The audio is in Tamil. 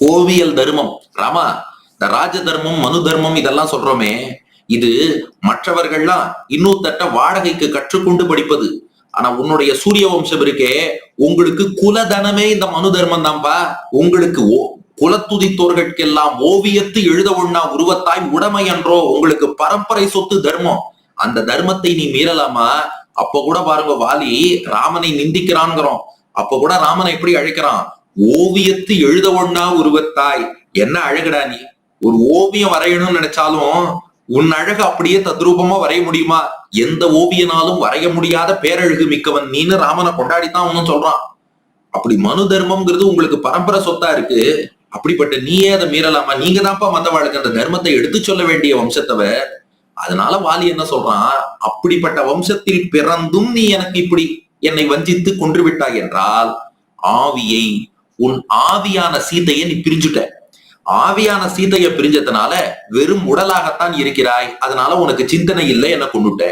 ஓவியல் தர்மம். ராமா, இந்த ராஜ தர்மம் மனு தர்மம் இதெல்லாம் சொல்றோமே, இது மற்றவர்கள்லாம் இன்னொருத்தட்ட வாடகைக்கு கற்றுக்கொண்டு படிப்பது. ஆனா உன்னுடைய சூரிய வம்சம் இருக்கே, உங்களுக்கு குலதனமே இந்த மனு தர்மம் தான்பா. உங்களுக்கு குலத்துதித்தோர்கட்கெல்லாம் ஓவியத்து எழுத ஒண்ணா உருவத்தாய் உடைமை என்றோ, உங்களுக்கு பரம்பரை சொத்து தர்மம். அந்த தர்மத்தை நீ மீறலாமா? அப்ப கூட பாருங்க, வாலி ராமனை நிந்திக்கிறான்ங்கிறோம். அப்ப கூட ராமனை எப்படி அழைக்கிறான்? ஓவியத்து எழுத ஒண்ணா உருவத்தாய். என்ன அழகுடா நீ! ஒரு ஓவியம் வரையணும்னு நினைச்சாலும் உன் அழகு அப்படியே தத்ரூபமா வரைய முடியுமா? எந்த ஓவியனாலும் வரைய முடியாத பேரழகு மிக்கவன் நீன்னு ராமனை கொண்டாடித்தான் அவனும் சொல்றான். அப்படி மனு தர்மம்ங்கிறது உங்களுக்கு பரம்பரை சொத்தா இருக்கு. அப்படிப்பட்ட நீயே அதை மீறலாமா? நீங்க தான்ப்பா மத்தவாளுக்கு அந்த தர்மத்தை எடுத்து சொல்ல வேண்டிய வம்சத்தவர். அதனால வாலி என்ன சொல்றான்? அப்படிப்பட்ட வம்சத்தில் பிறந்தும் நீ எனக்கு இப்படி என்னை வஞ்சித்து கொன்று விட்டாய் என்றால், ஆவியை உன் ஆவியான சீதையை நீ பிரிஞ்சுட்ட. ஆவியான சீதையை பிரிஞ்சதுனால வெறும் உடலாகத்தான் இருக்கிறாய். அதனால உனக்கு சிந்தனை இல்லை, என்ன கொண்டுட்ட.